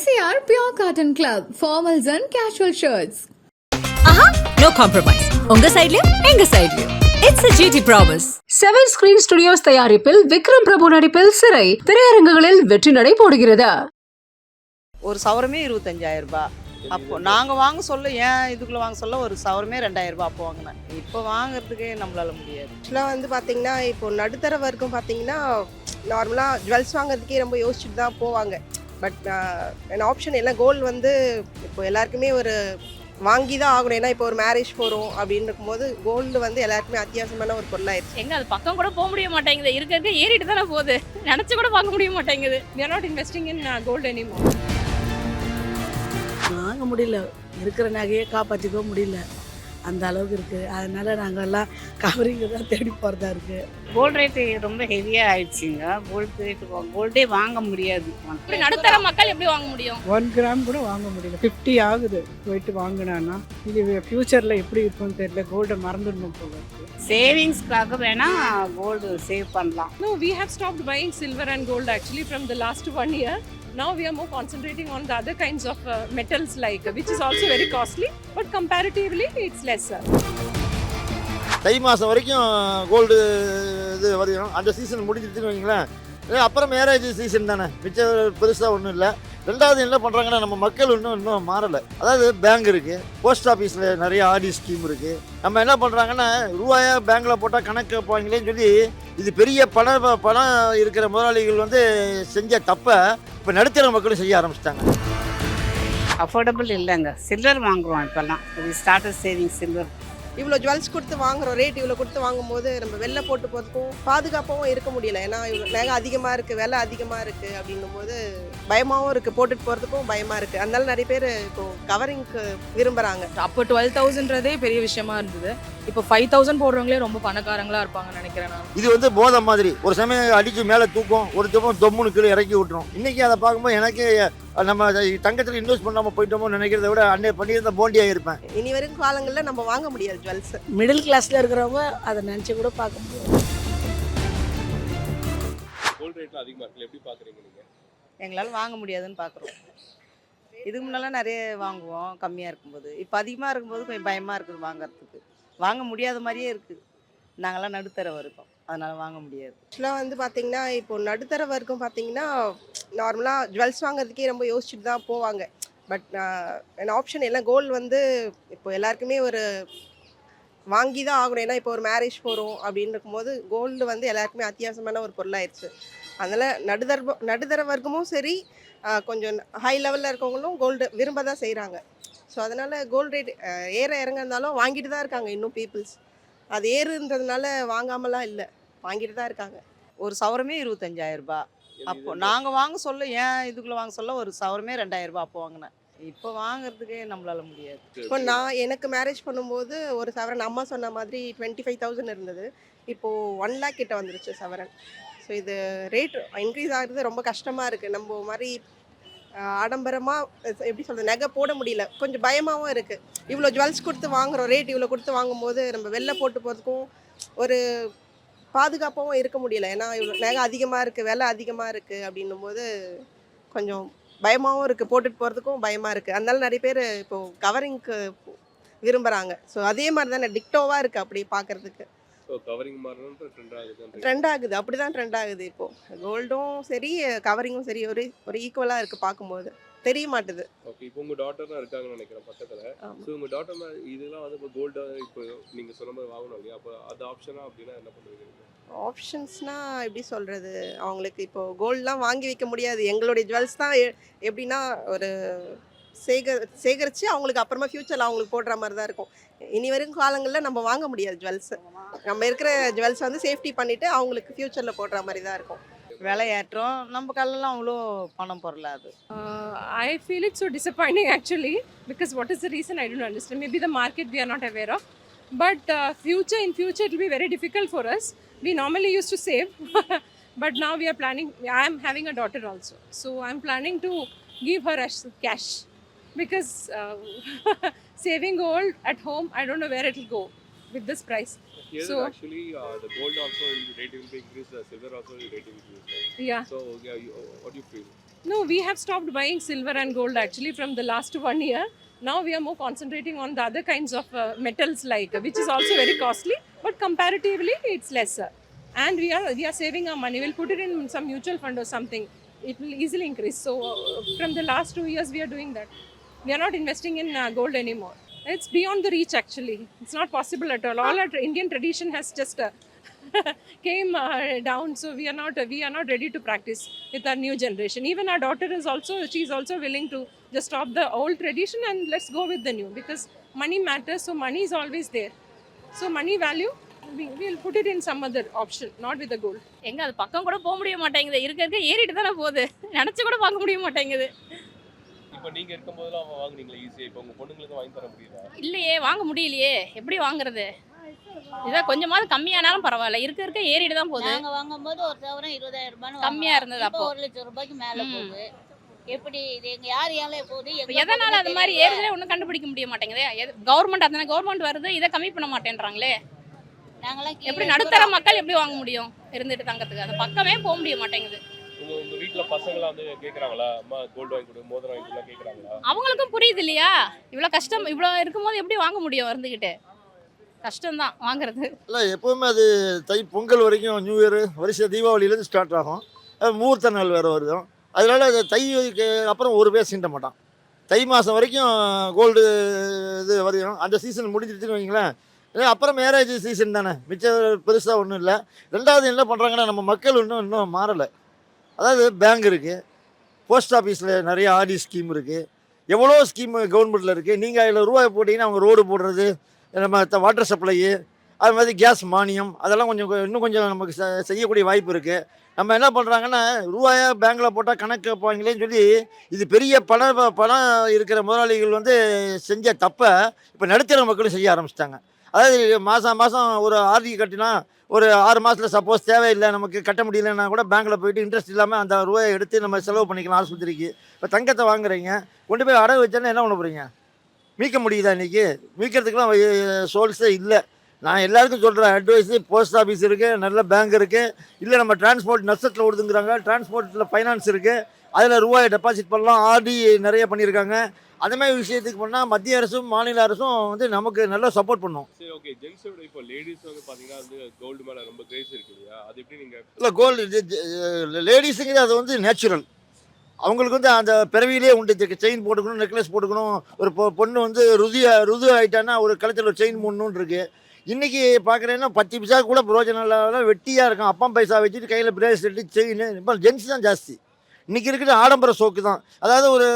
MCR Pure Cotton Club, formals and casual shirts. No compromise. உங்க சைடுலயும் எங்க சைடுலயும். It's a GT promise. 7 Screen Studios தயாரிப்பில் விக்ரம் பிரபு நடிப்பில் சிறை திரையரங்குகளில் வெற்றி நடை போடுகிறது. ஒரு சவரமே 25,000 ரூபாய். அப்போ நாங்கள் வாங்க சொல்ல இதுக்குள்ளே வாங்க சொல்ல ஒரு சவரமே 2,000 ரூபாய் அப்போ வாங்கினேன். இப்போ வாங்குறதுக்கே நம்மளால முடியாது. ஆக்சுவலாக வந்து பார்த்தீங்கன்னா இப்போ நடுத்தர வரைக்கும் பார்த்தீங்கன்னா நார்மலாக ஜுவல்ஸ் வாங்குறதுக்கே ரொம்ப யோசிச்சுட்டு தான் போவாங்க. பட் என் ஆப்ஷன் எல்லாம் கோல்டு வந்து இப்போ எல்லாருக்குமே ஒரு வாங்கி தான் ஆகணும். ஏன்னா இப்போ ஒரு மேரேஜ் போகிறோம் அப்படின்னு இருக்கும்போது கோல்டு வந்து எல்லாருக்குமே அத்தியாவசியமான ஒரு பொருளாயிருச்சு. எங்க அது பக்கம் கூட போக முடிய மாட்டேங்குது, இருக்க ஏறிட்டு தானே போகுது, நினச்சி கூட பார்க்க முடிய மாட்டேங்குது. We are not investing in gold anymore. வாங்க முடியல, இருக்கிற நகையை காப்பாற்றிக்க முடியல, அந்த அளவுக்கு இருக்குது. அதனால் நாங்கள் எல்லாம் கவரிங்க தான் தேடி போகிறதா இருக்குது. கோல்டு ரேட்டு ரொம்ப ஹெவியாக ஆயிடுச்சுங்க. கோல்டே வாங்க முடியாது. இப்படி நடுத்தர மக்கள் எப்படி வாங்க முடியும்? 1 கிராம் கூட வாங்க முடியல. 50 ஆகுது போயிட்டு வாங்கினான்னா. இது ஃப்யூச்சரில் எப்படி இருக்குன்னு தெரியல. கோல்டை மறந்துடணும் போல இருக்குது. சேவிங்ஸ்க்காக வேணால் கோல்டு சேவ் பண்ணலாம். No, we have stopped buying silver and gold actually from the last 1 year. Now we are more concentrating on the other kinds of metals like which is also very costly, but comparatively it's lesser. தை மாதம் வரைக்கும் gold இது வரையும் அந்த season முடிஞ்சிருச்சுன்னு வைங்களேன். அப்புறம் marriage season தானே, மிச்சம் பெருசாக ஒன்றும் இல்லை. ரெண்டாவது என்ன பண்ணுறாங்கன்னா, நம்ம மக்கள் இன்னும் மாறலை. அதாவது பேங்க் இருக்குது, போஸ்ட் ஆஃபீஸில் நிறைய ஆடி ஸ்கீம் இருக்குது. நம்ம என்ன பண்ணுறாங்கன்னா, ரூபாயா பேங்க்கில் போட்டால் கணக்கு வைப்பாங்களேன்னு சொல்லி இது பெரிய பணம் இருக்கிற முதலாளிகள் வந்து செஞ்ச தப்பை இப்போ நடுத்தர மக்களும் செய்ய ஆரம்பிச்சிட்டாங்க. அஃபோர்டபுள் இல்லைங்க. சில்வர் வாங்குறோம் இப்போல்லாம். Starter saving silver. இவ்வளோ ஜுவல்ஸ் கொடுத்து வாங்குறோம், ரேட் இவ்வளோ கொடுத்து வாங்கும்போது நம்ம வெளில போட்டு போகிறதுக்கும் பாதுகாப்பாகவும் இருக்க முடியல. ஏன்னா இவ்வளோ நகை அதிகமாக இருக்குது, விலை அதிகமாக இருக்குது அப்படின்னும் போது பயமாகவும் இருக்குது, போட்டுட்டு போகிறதுக்கும் பயமாக இருக்குது. அதனால நிறைய பேர் இப்போது கவரிங்க்கு விரும்புகிறாங்க. அப்போ 12,000ன்றதே பெரிய விஷயமா இருந்தது. இப்போ 5,000 போடுறவங்களே ரொம்ப பணக்காரங்களா இருப்பாங்கன்னு நினைக்கிறேன் நான். இது வந்து போதை மாதிரி ஒரு சமயம் அடித்து மேலே தூக்கும், ஒரு தூக்கம் தொம்முன்னு கீழே இறக்கி விட்டுரும். இன்றைக்கி அதை பார்க்கும்போது எனக்கு நம்ம தங்கத்தில் இன்வெஸ்ட் பண்ணாமல் போயிட்டோமோ நினைக்கிறத விட அன்னை பண்ணியிருந்த போண்டியாக இருப்பேன். இனி வரும் காலங்களில் நம்ம வாங்க முடியாது ஜுவல்ஸ். மிடில் கிளாஸில் இருக்கிறவங்க அதை நினச்சி கூட பார்க்க முடியாது. கோல்ட் ரேட்ல அதிகமாக இருக்குல்ல, எப்படி பார்க்குறீங்க நீங்கள்? எங்களால் வாங்க முடியாதுன்னு பார்க்குறோம். இதுக்கு முன்னெல்லாம் நிறைய வாங்குவோம் கம்மியாக இருக்கும்போது. இப்போ அதிகமாக இருக்கும்போது கொஞ்சம் பயமாக இருக்குது வாங்குறதுக்கு. வாங்க முடியாத மாதிரியே இருக்குது. நாங்கள்லாம் நடுத்தர வரைக்கும், அதனால் வாங்க முடியாது. ஆக்சுவலாக வந்து பார்த்திங்கன்னா இப்போ நடுத்தர வரைக்கும் பார்த்திங்கன்னா நார்மலாக ஜுவல்ஸ் வாங்குறதுக்கே ரொம்ப யோசிச்சுட்டு தான் போவாங்க. பட் என் ஆப்ஷன் எல்லாம் கோல்டு வந்து இப்போ எல்லாருக்குமே ஒரு வாங்கி தான் ஆகணும். ஏன்னா இப்போ ஒரு மேரேஜ் போகிறோம் அப்படின்னு இருக்கும்போது கோல்டு வந்து எல்லாருக்குமே அத்தியாவசியமான ஒரு பொருளாயிருச்சு. அதனால் நடுத்தர வர்க்கமும் சரி, கொஞ்சம் ஹை லெவலில் இருக்கவங்களும் கோல்டு விரும்ப தான் செய்கிறாங்க. ஸோ அதனால் கோல்டு ரேட் ஏற இறங்க இருந்தாலும் வாங்கிட்டு தான் இருக்காங்க இன்னும் பீப்புள்ஸ். அது ஏறுன்றதுனால வாங்காமலாம் இல்லை, வாங்கிட்டு தான் இருக்காங்க. ஒரு சவரமே 25,000 ரூபாய். அப்போ நாங்கள் வாங்க சொல்ல இதுக்குள்ளே வாங்க சொல்ல ஒரு சவரமே 2,000 ரூபாய் அப்போ வாங்கினேன். இப்போ வாங்குறதுக்கே நம்மளால முடியாது. இப்போ நான் எனக்கு மேரேஜ் பண்ணும்போது ஒரு சவரன் அம்மா சொன்ன மாதிரி 25,000 இருந்தது. இப்போது 1 lakh கிட்ட வந்துருச்சு சவரன். ஸோ இது ரேட் இன்க்ரீஸ் ஆகிறது ரொம்ப கஷ்டமாக இருக்குது. நம்ம மாதிரி ஆடம்பரமாக எப்படி சொல்கிறது, நகை போட முடியல, கொஞ்சம் பயமாகவும் இருக்குது. இவ்வளோ ஜுவல்ஸ் கொடுத்து வாங்குகிறோம், ரேட் இவ்வளோ கொடுத்து வாங்கும்போது நம்ம வெளில போட்டு போகிறதுக்கும் ஒரு பாதுகாப்பாகவும் இருக்க முடியல. ஏன்னா இவ்வளோ நகை அதிகமாக இருக்குது, விலை அதிகமாக இருக்குது அப்படின்னும் போது கொஞ்சம் பயமாகவும் இருக்குது, போட்டுட்டு போகிறதுக்கும் பயமாக இருக்குது. அதனால நிறைய பேர் இப்போது கவரிங்க்கு விரும்புகிறாங்க. ஸோ அதே மாதிரி தானே டிக்டோவாக இருக்குது அப்படி பார்க்குறதுக்கு. ட்ரெண்ட் ஆகுது, அப்படி தான் ட்ரெண்ட் ஆகுது. இப்போது கோல்டும் சரி கவரிங்கும் சரி ஒரு ஈக்குவலாக இருக்குது பார்க்கும்போது, தெரிய மாட்டுது. ஓகே, இப்போ உங்கள் டாட்டர் தான் இருக்காங்கன்னு நினைக்கிறேன் பக்கத்தில். ஸோ உங்கள் டாட்டர் இதெல்லாம் வந்து இப்போ கோல்டு இப்போ நீங்கள் சொன்ன மாதிரி வாங்கணும் இல்லையா, அப்போ அது ஆப்ஷனாக அப்படின்னா என்ன பண்ணுவீங்க? ஆப்ஷன்ஸ்னால் எப்படி சொல்கிறது, அவங்களுக்கு இப்போது கோல்டெலாம் வாங்கி வைக்க முடியாது. எங்களுடைய ஜுவல்ஸ் தான் எப்படின்னா ஒரு சேகரித்து அவங்களுக்கு அப்புறமா ஃப்யூச்சரில் அவங்களுக்கு போடுற மாதிரி தான் இருக்கும். இனி வரும் காலங்களில் நம்ம வாங்க முடியாது ஜுவல்ஸு. நம்ம இருக்கிற ஜுவல்ஸ் வந்து சேஃப்டி பண்ணிவிட்டு அவங்களுக்கு ஃப்யூச்சரில் போடுற மாதிரி தான் இருக்கும். விலை ஏற்றம் நம்ம கல்லெல்லாம் அவ்வளோ பணம் பொருளாது. I feel it so disappointing actually, because what is the reason I don't understand. Maybe the market we are not aware of, but in future it will be very difficult for us. We normally used to save but now we are planning. I am having a daughter also, so I am planning to give her as cash, because saving gold at home, I don't know where it will go with this price. Here So actually the gold also rate will be increased, the silver also rate will increase. Right? yeah, So what do you feel? No, we have stopped buying silver and gold actually from the last 1 year. Now we are more concentrating on the other kinds of metals like which is also very costly, but comparatively it's lesser. And we are saving our money. We'll put it in some mutual fund or something. It will easily increase. So from the last 2 years we are doing that. We are not investing in gold anymore. It's beyond the reach actually. It's not possible at all. All our Indian tradition has just came down, so we are not ready to practice with our new generation. Even our daughter is also, she's also willing to just stop the old tradition and let's go with the new, because money matters. So money is always there. So money value, we'll put it in some other option, not with the gold. எங்க அது பக்கம் கூட போக முடிய மாட்டேங்குது, இருக்க ஏறிட்டு தானே போகுது, நினச்சி கூட வாங்க முடிய மாட்டேங்குது. இப்போ நீங்க இருக்கும்போதெல்லாம் அவங்க வாங்குனீங்களா ஈஸியா? இப்போ உங்க பொண்ணுங்களுக்கு வாங்கி தர முடியுதா? இல்லையே, வாங்க முடியலையே, எப்படி வாங்குறது? இதான் கொஞ்சமாவது கம்மியானாலும் பரவாயில்ல, இருக்க ஏறிட்டு தான் போகுது. நாங்கள் வாங்கும்போது ஒரு சவரம் 20,000 ரூபான்னு கம்மியா இருந்தது அப்போ. 1 லட்சம் ரூபாய்க்கு மேலே போகுது. எப்படி இது எங்க யார் ஏழை போகுது? இப்போ எதனால அது மாதிரி ஏறுதே ஒன்றும் கண்டுபிடிக்க முடிய மாட்டேங்குது. கவர்மெண்ட் அதனால கவர்மெண்ட் வருது, இதை கம்மி பண்ண மாட்டேன்றாங்களே. நாங்களாம் எப்படி நடுத்தர மக்கள் எப்படி வாங்க முடியும் இருந்துட்டு தங்கத்துக்கு? அந்த பக்கமே போக முடிய மாட்டேங்குது. உங்க வீட்ல பசங்களாம் வந்து கேக்குறாங்களா, அம்மா கோல்டு வாங்கி கொடு, மோதிரம் வாங்கி கொடுலாம் கேக்குறாங்களா? அவங்களுக்கும் புரியுது இல்லையா, இவ்வளோ கஷ்டம், இவ்வளோ இருக்கும்போது எப்படி வாங்க முடியும் இருந்துக்கிட்டு? கஷ்டம்தான் வாங்குறது. இல்லை எப்போவுமே அது பொங்கல் வரைக்கும், நியூ இயர், வருஷ தீபாவளியிலேருந்து ஸ்டார்ட் ஆகும். அது முகூர்த்த நாள் வேறு வருதும். அதனால் அது தைக்கு அப்புறம் ஒரு பேர் சீண்ட மாட்டான். தை மாதம் வரைக்கும் கோல்டு இது வரையும். அந்த சீசன் முடிஞ்சிருச்சுன்னு வைங்களேன், அப்புறம் மேரேஜ் சீசன் தானே, மிச்சம் பெருசாக ஒன்றும் இல்லை. ரெண்டாவது என்ன பண்ணுறாங்கன்னா, நம்ம மக்கள் இன்னும் மாறலை. அதாவது பேங்க் இருக்குது, போஸ்ட் ஆஃபீஸில் நிறைய ஆர்டி ஸ்கீம் இருக்குது, எவ்வளோ ஸ்கீம் கவர்மெண்ட்டில் இருக்குது. நீங்கள் அதில் ரூபாய் போட்டிங்கன்னா அவங்க ரோடு போடுறது, நம்ம வாட்டர் சப்ளை, அது மாதிரி கேஸ் மானியம், அதெல்லாம் இன்னும் கொஞ்சம் நமக்கு செய்யக்கூடிய வாய்ப்பு இருக்குது. நம்ம என்ன பண்ணுறாங்கன்னா, ரூபாயை பேங்க்கில் போட்டால் கணக்கு வைப்பாங்களேன்னு சொல்லி, இது பெரிய பணம் இருக்கிற முதலாளிகள் வந்து செஞ்ச தப்பை இப்போ நடுத்தர மக்களும் செய்ய ஆரம்பிச்சிட்டாங்க. அதாவது மாதம் ஒரு ஆர்டி கட்டினா ஒரு 6 மாதத்தில் சப்போஸ் தேவையில்லை, நமக்கு கட்ட முடியலன்னா கூட பேங்க்கில் போயிட்டு இன்ட்ரெஸ்ட் இல்லாமல் அந்த ரூபாயை எடுத்து நம்ம செலவு பண்ணிக்கலாம் ஆஸ்பத்திரிக்கு. இப்போ தங்கத்தை வாங்குறீங்க, கொண்டு போய் அடகு வச்சோன்னா என்ன பண்ண போகிறீங்க? மீட்க முடியுதா? இன்றைக்கி மீட்கிறதுக்கெலாம் சோர்ஸே இல்லை. நான் எல்லாருக்கும் சொல்கிறேன் அட்வைஸு, போஸ்ட் ஆஃபீஸ் இருக்குது, நல்ல பேங்க் இருக்குது, இல்லை நம்ம டிரான்ஸ்போர்ட் நஷ்டத்தில் ஓடுதுங்கிறாங்க, டிரான்ஸ்போர்ட்டில் ஃபைனான்ஸ் இருக்குது, அதில் ரூபாயை டெபாசிட் பண்ணலாம், ஆர்டி நிறைய பண்ணியிருக்காங்க. அந்த மாதிரி விஷயத்துக்கு பண்ணால் மத்திய அரசும் மாநில அரசும் வந்து நமக்கு நல்லா சப்போர்ட் பண்ணும். சரி, ஓகே. ஜென்ஸோட இப்போ லேடிஸ் வந்து பார்த்தீங்கன்னா வந்து கோல்டு மேலே ரொம்ப கிரேஸ் இருக்கு இல்லையா? அது எப்படி நீங்கள்? இல்லை, கோல்டு லேடிஸுங்கிறது அது வந்து நேச்சுரல். அவங்களுக்கு வந்து அந்த பிறவியிலே உண்டு. செயின் போட்டுக்கணும், நெக்லஸ் போட்டுக்கணும். ஒரு பொண்ணு வந்து ருது ஆகிட்டான்னா ஒரு கழுத்தில் ஒரு செயின் போடணுன்னு இருக்குது. இன்றைக்கி பார்க்குறேன்னா 10 பைசா கூட பிரயோஜனம் இல்லாத வெட்டியாக இருக்கும். அப்பா பைசா வச்சுட்டு கையில் பிரேஸ்லெட்டு, செயின். இப்போ ஜென்ஸ் தான் ஜாஸ்தி. இன்றைக்கி இருக்கிற ஆடம்பர சோக்கு தான். அதாவது ஒரு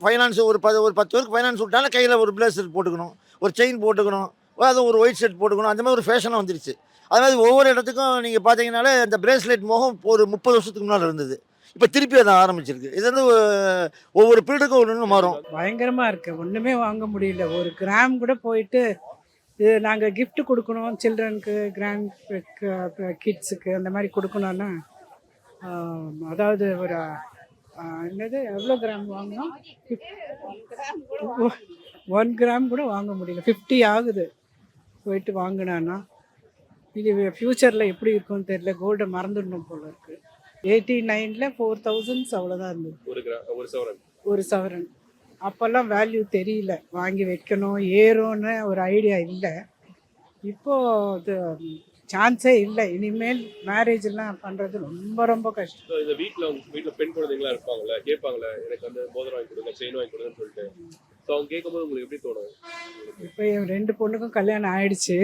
ஃபைனான்ஸ் ஒரு 10 பேருக்கு ஃபைனான்ஸ் விட்டாலும் கையில் ஒரு பிரேஸ்லெட் போட்டுக்கணும், ஒரு செயின் போட்டுக்கணும், அது ஒரு ஒயிட் ஷர்ட் போட்டுக்கணும். அந்த மாதிரி ஒரு ஃபேஷனாக வந்துருச்சு. அது மாதிரி ஒவ்வொரு இடத்துக்கும் நீங்கள் பார்த்தீங்கன்னாலே அந்த பிரேஸ்லெட் மோகம் ஒரு 30 வருஷத்துக்கு முன்னால் இருந்தது. இப்போ திருப்பி அதை ஆரம்பிச்சிருக்கு. இது வந்து ஒவ்வொரு பீரியடுக்கும் ஒன்று மாறும். பயங்கரமாக இருக்குது, ஒன்றுமே வாங்க முடியல. ஒரு கிராம் கூட போயிட்டு இது நாங்கள் gift கொடுக்கணும், சில்ட்ரனுக்கு, கிராண்ட் கிட்ஸுக்கு அந்த மாதிரி கொடுக்கணுன்னா, அதாவது ஒரு என்னது எவ்வளோ கிராம் வாங்கினோம்? 1 கிராம் கூட வாங்க முடியல. 50 ஆகுது போயிட்டு வாங்கினான்னா. இது ஃப்யூச்சரில் எப்படி இருக்கும்னு தெரியல. கோல்டை மறந்துடணும் போல இருக்குது. 89ல் 4000 அவ்வளோதான் இருந்தது ஒரு சவரன். அப்போல்லாம் வேல்யூ தெரியல, வாங்கி வைக்கணும், ஏறும்னு ஒரு ஐடியா இல்லை. இப்போது சான்ஸே இல்லை. இனிமேல் மேரேஜ் எல்லாம் பண்ணுறது ரொம்ப ரொம்ப கஷ்டம். இந்த வீட்டில் பெண் குழந்தைங்களா இருப்பாங்களே, கேட்பாங்களே எனக்கு வந்து மோதிரம் வாங்கி கொடுங்க, செயின் வாங்கி கொடுங்கன்னு சொல்லிட்டு. ஸோ அவங்க கேட்கும்போது உங்களுக்கு எப்படி தோணும்? இப்போ என் 2 பொண்ணுக்கும் கல்யாணம் ஆயிடுச்சு,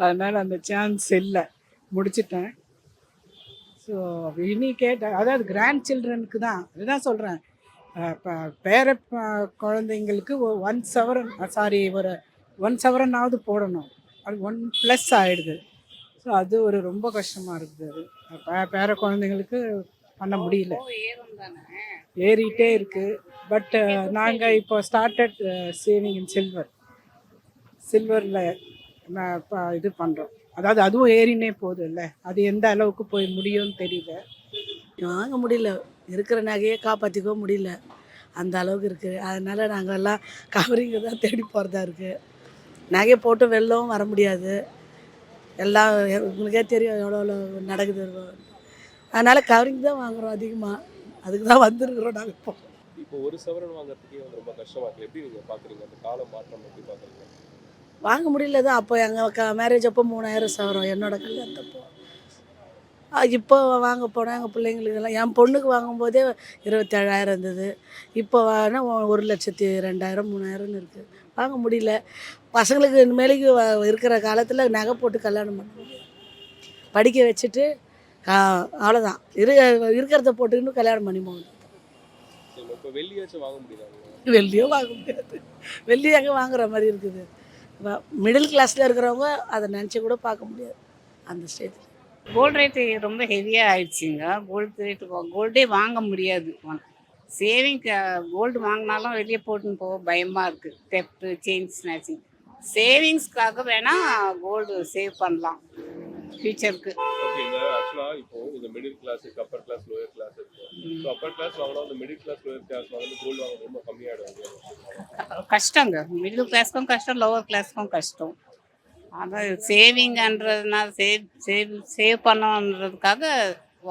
அதனால் அந்த சான்ஸ் இல்லை, முடிச்சிட்டேன். ஸோ இனி அதாவது கிராண்ட் சில்ட்ரனுக்கு தான், அதுதான் சொல்கிறேன். பேர குழந்தைங்களுக்கு 1 சவரன், ஒரு 1 சவரனாவது போடணும். அது 1+ ஆகிடுது. ஸோ அது ஒரு ரொம்ப கஷ்டமாக இருக்குது. அது பேர குழந்தைங்களுக்கு பண்ண முடியல, ஏறிட்டே இருக்குது. பட் நாங்கள் இப்போ ஸ்டார்டட் சேவிங் இன் சில்வரில் இது பண்ணுறோம். அதாவது அதுவும் ஏறினே போகுது இல்லை, அது எந்த அளவுக்கு போய் முடியும்னு தெரியல. வாங்க முடியல, இருக்கிற நகையை காப்பாற்றிக்க முடியல, அந்த அளவுக்கு இருக்குது. அதனால் நாங்கள் எல்லாம் கவரிங்கு தான் தேடி போகிறதா இருக்குது. நகையை போட்டு வெள்ளவும் வர முடியாது, எல்லாம் உங்களுக்கே தெரியும் எவ்வளோ நடக்குது. அதனால் கவரிங் தான் வாங்குகிறோம் அதிகமாக. அதுக்கு தான் வந்திருக்கிறோம் நாங்கள் இப்போ. இப்போ ஒரு சவரன் வாங்குறதுக்கே வந்து ரொம்ப கஷ்டமா இருக்கு. எப்படி நீங்க பாக்குறீங்க அந்த கால மாற்றம் எப்படி பாக்குறீங்க? வாங்க முடியல தான். அப்போ எங்கள் மேரேஜ் அப்போ 3000 சவரம் என்னோட கல்யாணத்தப்போ. இப்போ வாங்க போனால் எங்கள் பிள்ளைங்களுக்கெல்லாம் என் பொண்ணுக்கு வாங்கும்போதே 27,000 இருந்தது. இப்போ வாங்கினா 1,02,000 3,000ன்னு இருக்குது. வாங்க முடியல. பசங்களுக்கு இனிமேலுக்கு இருக்கிற காலத்தில் நகை போட்டு கல்யாணம் பண்ண முடியாது. படிக்க வச்சுட்டு அவ்வளோதான் இருக்கிறத போட்டுக்கின்னு கல்யாணம் பண்ணி போகணும். இப்போ வெள்ளியாச்சும் வாங்க முடியல? வெள்ளியும் வாங்க முடியாது. வெள்ளி எங்கே வாங்குற மாதிரி இருக்குது. மிடில் கிளாஸில் இருக்கிறவங்க அதை நினச்சி கூட பார்க்க முடியாது அந்த ஸ்டேஜில். கோல்டு ரேட்டு ரொம்ப ஹெவியாக ஆயிடுச்சுங்க. கோல்டே வாங்க முடியாது. சேவிங் கோல்டு வாங்கினாலும் வெளியே போட்டுன்னு போக பயமாக இருக்குது. Theft, chain snatching. சேவிங்ஸ்க்காக வேணால் கோல்டு சேவ் பண்ணலாம் ஃபியூச்சருக்கு. ஓகேங்க. ஆக்சுவலா இப்போ இந்த middle class, upper class, lower class இருக்கு. ஸோ அப்பர் கிளாஸ் வாங்கினா அந்த மிடில் கிளாஸ், லோயர் கிளாஸ் வாங்கினா கோல்டு வாங்க ரொம்ப கம்மியாயிடும். கஷ்டங்க. மிடில் கிளாஸ்க்கும் கஷ்டம், லோவர் கிளாஸ்க்கும் கஷ்டம். அதான் சேவிங்கன்றதுனால சேவ் பண்ணணுன்றதுக்காக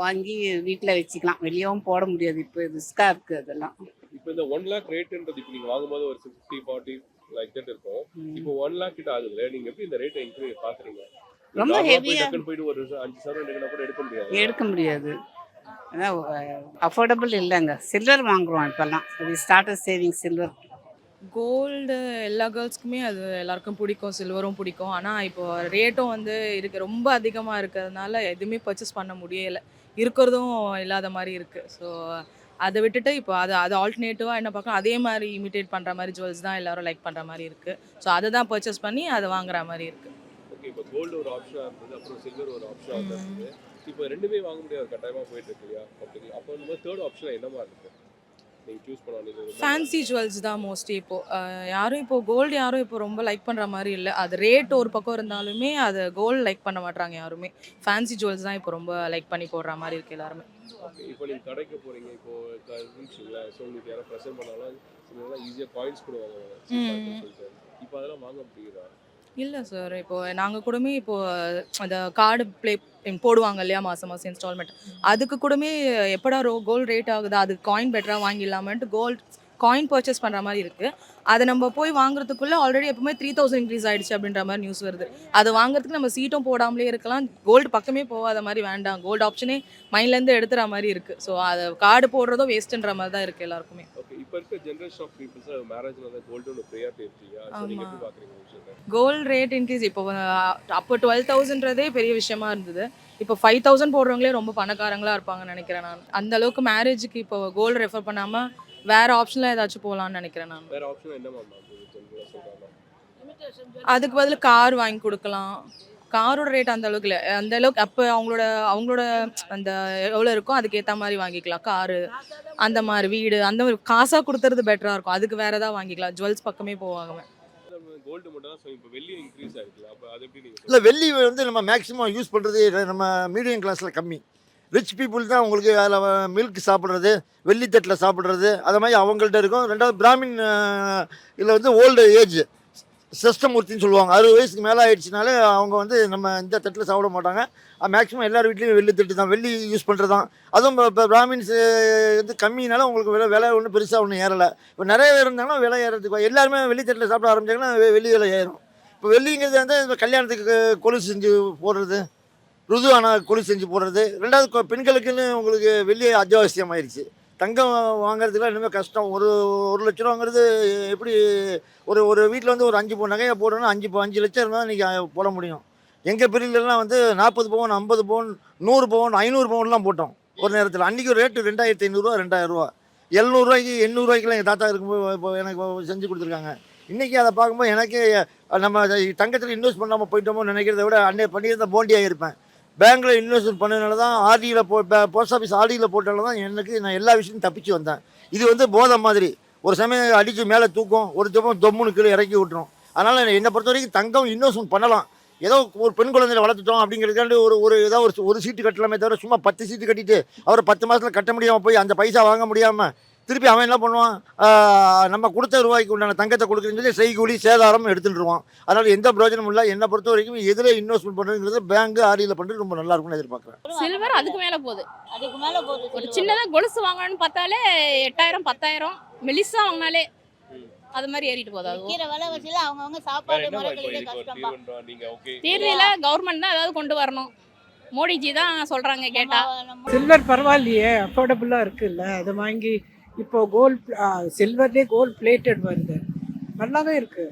வாங்கி வீட்டில் வச்சுக்கலாம். வெளியவும் போட முடியாது. இப்போ ரிஸ்காக இருக்குது அதெல்லாம். இப்போ இந்த 1 lakh ரேட்டுன்றது இப்போ நீங்கள் வாங்கும்போது ஒரு 50-40 லைக் தட் இருக்கும். இப்போ 1 lakh கிட்ட ஆகுதுல்ல, நீங்கள் எப்படி இந்த ரேட்டை இன்க்ரீஸ் பார்க்குறீங்க? ரொம்ப ஹெவியாக போயிட்டு ஒரு 5,000 கூட எடுக்க முடியாது. எடுக்க முடியாது. அதான் அஃபோர்டபுள் இல்லைங்க. சில்வர் வாங்குறோம் இப்போல்லாம். Starter saving silver. கோல்டு எல்லா கேர்ள்ஸ்க்குமே அது எல்லாருக்கும் பிடிக்கும், சில்வரும் பிடிக்கும். ஆனால் இப்போ ரேட்டும் வந்து ரொம்ப அதிகமாக இருக்கிறதுனால எதுவுமே பர்ச்சேஸ் பண்ண முடியலை. இருக்கிறதும் இல்லாத மாதிரி இருக்குது. ஸோ அதை விட்டுட்டு இப்போ அது ஆல்டர்னேட்டிவாக என்ன பார்க்கலாம், அதே மாதிரி இமிட்டேட் பண்ணுற மாதிரி ஜுவல்ஸ் தான் எல்லாரும் லைக் பண்ணுற மாதிரி இருக்குது. ஸோ அதை தான் பர்ச்சேஸ் பண்ணி அதை வாங்குற மாதிரி இருக்குது. ஓகே. இப்போ கோல்டு ஒரு ஆப்ஷனாக இருந்தது, அப்புறம் சில்வர் ஒரு ஆப்ஷனாக இருந்தது. இப்போ ரெண்டுமே வாங்க முடியாது, கட்டாயமாக போயிட்டு இருக்கு இல்லையா? அப்போ நம்ம தேர்ட் ஆப்ஷனாக என்னமா இருக்குது நீங்கள் சூஸ் பண்ண? ஃபேன்சி ஜுவல்ஸ் தான் மோஸ்ட்லி யாரும் கோல்டு யாரும் இப்போ ரொம்ப லைக் பண்ணுற மாதிரி இல்லை. அது ரேட் ஒரு பக்கம் இருந்தாலுமே அது கோல்டு லைக் பண்ண மாட்டாங்க யாருமே. ஃபேன்சி ஜுவல்ஸ் தான் இப்போ ரொம்ப லைக் பண்ணி போடுற மாதிரி இருக்குது எல்லாருமே. ஓகே. இப்போ நீங்கள் கடைக்கு போகிறீங்க, இப்போ இருந்துச்சுங்களா? ஸோ உங்களுக்கு யாரும் ப்ரெசென்ட் பண்ணாலும் சிலர்லாம் ஈஸியாக காயின்ஸ் கூட வாங்குவாங்க சொல்லிட்டு. இப்போ அதெல்லாம் வாங்க முடியுதா? இல்லை சார். நாங்கள் கூடமே அந்த கார்டு ப்ளே போடுவாங்க இல்லையா, மாதம் மாதம் இன்ஸ்டால்மெண்ட். அதுக்கு கூடமே எப்படா கோல்டு ரேட் ஆகுதா, அதுக்கு காயின் பெட்டராக வாங்கிடலாமன்ட்டு காயின் பர்ச்சேஸ் பண்ணுற மாதிரி இருக்குது. அதை நம்ம போய் வாங்குறதுக்குள்ளே ஆல்ரெடி எப்பவுமே 3,000 இன்க்ரீஸ் ஆகிடுச்சு அப்படின்ற மாதிரி நியூஸ் வருது. அதை வாங்குறதுக்கு நம்ம சீட்டும் போடாமலே இருக்கலாம். கோல்டு பக்கமே போகாத மாதிரி வேண்டாம், கோல்டு ஆப்ஷனே மைண்ட்லேருந்து எடுத்துகிற மாதிரி இருக்குது. ஸோ அதை கார்டு போடுறதும் வேஸ்ட்டுன்ற மாதிரி தான் இருக்குது எல்லாருக்குமே. ஓகே. இப்போ இருக்க ஜென்ரேஷன் ஆஃப் பீப்புள்ஸ் மேரேஜ்ல வந்து கோல்டு ப்ரையாரிட்டி இருக்குல்லையா? ஸோ நீங்கள் எப்படி பார்க்குறீங்க விஷயத்தை? கோல்டு ரேட் இன்க்ரீஸ் அப்போ 12,000ன்றதே பெரிய விஷயமா இருந்தது. இப்போ 5,000 போடுறவங்களே ரொம்ப பணக்காரங்களாக இருப்பாங்கன்னு நினைக்கிறேன் நான். அந்த அளவுக்கு மேரேஜுக்கு இப்போ கோல்டு ரெஃபர் பண்ணாமல் வேற ஆப்ஷனில் ஏதாச்சும் போகலான்னு நினைக்கிறேன் நான். வேற ஆப்ஷன் என்ன மேம் சொல்றாங்க? அதுக்கு பதில் கார் வாங்கி கொடுக்கலாம். காரோட ரேட் அந்த அளவுக்கு இல்லை. அந்த அளவுக்கு அப்போ அவங்களோட அந்த எவ்வளோ இருக்கோ அதுக்கேற்ற மாதிரி வாங்கிக்கலாம். காரு அந்த மாதிரி, வீடு அந்த மாதிரி காசாக கொடுத்துறது பெட்டராக இருக்கும். அதுக்கு வேற ஏதாவது வாங்கிக்கலாம். ஜுவல்ஸ் பக்கமே போவாங்க. கோல்டு மட்டும் தான். இப்போ வெள்ளி இன்க்ரீஸ் ஆகிருக்கு. அப்போ அது எப்படி நீங்கள்? இல்லை, வெள்ளி வந்து நம்ம மேக்ஸிமம் யூஸ் பண்ணுறது நம்ம மீடியம் கிளாஸில் கம்மி. ரிச் பீப்புள் தான் உங்களுக்கு அதில் மில்க் சாப்பிட்றது, வெள்ளி தட்டில் சாப்பிட்றது, அது மாதிரி அவங்கள்ட்ட இருக்கும். ரெண்டாவது பிராமின் இதில் வந்து ஓல்டு ஏஜ் சிஸ்டமூர்த்தின்னு சொல்லுவாங்க. 60 வயசுக்கு மேலே ஆயிடுச்சுனாலே அவங்க வந்து நம்ம இந்த தட்டில் சாப்பிட மாட்டாங்க. மேக்ஸிமம் எல்லார் வீட்லேயும் வெள்ளி தட்டு தான், வெள்ளி யூஸ் பண்ணுறது தான். அதுவும் இப்போ பிராமின்ஸ் வந்து கம்மினால உங்களுக்கு விலை ஒன்றும் பெருசாக ஒன்றும் ஏறலை. இப்போ நிறைய பேர் இருந்தாங்கன்னா விலை ஏறதுக்கு எல்லாருமே வெள்ளி தட்டில் சாப்பிட ஆரம்பிச்சாங்கன்னா வெள்ளி விலை ஏறும். இப்போ வெள்ளிங்கிறது வந்து இப்போ கல்யாணத்துக்கு கொலுசு செஞ்சு போடுறது, ருதுவான கொலுசு செஞ்சு போடுறது. ரெண்டாவது பெண்களுக்குன்னு உங்களுக்கு வெள்ளி அத்தியாவசியமாயிருச்சு. தங்கம் வாங்குறதுக்குலாம் இனிமேல் கஷ்டம். ஒரு 1,00,000 ரூபாங்கிறது எப்படி ஒரு வீட்டில் வந்து ஒரு 5 பவுன் நகையை போடணும்னா 5 லட்சம் இருந்தால் நீங்கள் போட முடியும். எங்கள் பிரிவுலலாம் வந்து 40 பவுன், 50 பவுன், 100 பவுன், 500 பவுன்லாம் போட்டோம் ஒரு நேரத்தில். அன்றைக்கி ரேட்டு 2,500 2,000 700 700 எங்கள் தாத்தா இருக்கும்போது இப்போ எனக்கு செஞ்சு கொடுத்துருக்காங்க. இன்றைக்கி அதை பார்க்கும்போது எனக்கு நம்ம தங்கத்தில் இன்வெஸ்ட் பண்ணாமல் போயிட்டோமோ நினைக்கிறத விட அன்றைய பண்ணியிருந்த போண்டியாக இருப்பேன். பேங்க்கில் இன்வெஸ்ட்மெண்ட் பண்ணதுனால தான், ஆர்டியில் போஸ்ட் ஆஃபீஸ் ஆர்டியில் போட்டனால தான் நான் எல்லா விஷயத்தையும் தப்பிச்சு வந்தேன். இது வந்து போதை மாதிரி. ஒரு சமயம் அடித்து மேலே தூக்கும், ஒரு ஜப்பம் தொம்முன்னு கீழே இறக்கி விட்டுரும். அதனால் என்னை பொறுத்த வரைக்கும் தங்கம் இன்வெஸ்ட்மெண்ட் பண்ணலாம். ஏதோ ஒரு பெண் குழந்தைகளை வளர்த்துட்டோம் அப்படிங்கிறதுக்காண்டி ஒரு சீட்டு கட்டலாமே தவிர சும்மா 10 சீட்டு கட்டிட்டு அவரை 10 மாதத்தில் கட்ட முடியாமல் போய் அந்த பைசா வாங்க முடியாமல் திருப்பி அவன் என்ன பண்ணுவான், நம்ம கொடுத்த ரூபாய்க்கு உண்டான தங்கத்தை கொடுக்குறேன்னு சொல்லி செய்கூலி சேதாரம் எடுத்துட்டுருவான். அதனால் எந்த பிரயோஜனமும் இல்லை. என்னை பொறுத்த வரைக்கும் எதில் இன்வெஸ்ட்மெண்ட் பண்ணுறதுங்கிறது பேங்க் ஆரியில் பண்ணுறது ரொம்ப நல்லா இருக்கும்னு எதிர்பார்க்குறேன். சில்வர் அதுக்கு மேலே போகுது. அதுக்கு மேல போகுது. ஒரு சின்னதாக கொலுசு வாங்கணும்னு பார்த்தாலே 8000 10,000, மெலிசா வாங்கினாலே அது மாதிரி ஏறிட்டு போகுது. அது விற்கிற விலைவாசியில அவங்கவுங்க சாப்பாடு முறைகளே கஷ்டம்பா. நீங்க ஓகே தீர்வில கவர்மெண்ட் தான் ஏதாவது கொண்டு வரணும். மோடிஜி தான் சொல்றாங்க கேட்டா. சில்வர் பரவாயில்லையே, அஃபோர்டபுளாக இருக்குல்ல. அதை வாங்கி இப்போ கோல்ட் சில்வர்லேயே கோல்ட் பிளேட்டட் வருது, நல்லாவே இருக்கு.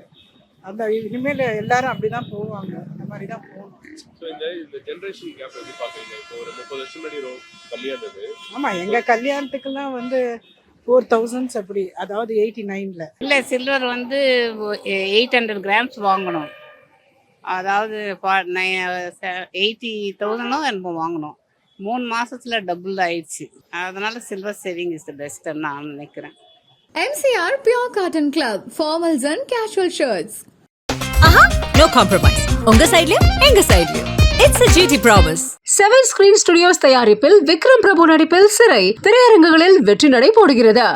அந்த இனிமேல் எல்லாரும் அப்படி தான் போவாங்க, அந்த மாதிரி தான் போகணும். ஸோ இந்த ஜென்ரேஷன் கேப் எப்படி பார்க்குறீங்க? இப்போ ஒரு 30 வருஷம் முன்னாடி கம்மியாக இருந்தது. ஆமாம், எங்கள் கல்யாணத்துக்கெல்லாம் வந்து 4000 அப்படி, அதாவது 89ல். இல்லை, சில்வர் வந்து 800 கிராம்ஸ் வாங்கணும். அதாவது 80,000 என்னமோ வாங்கணும். 3 மாசத்துல டபுள் ஆயிடுச்சு. அதனால சில்வர் சேவிங் இஸ் த பெஸ்ட்னு நான் நினைக்கிறேன். MCR Pure Cotton Club, formals and casual shirts. No compromise. உங்க சைடுலயும் எங்க சைடுலயும். It's a GT promise. 7 screen studios தயாரிப்பில் விக்ரம் பிரபு நடிப்பில் சிறை திரையரங்குகளில் வெற்றி நடை போடுகிறது.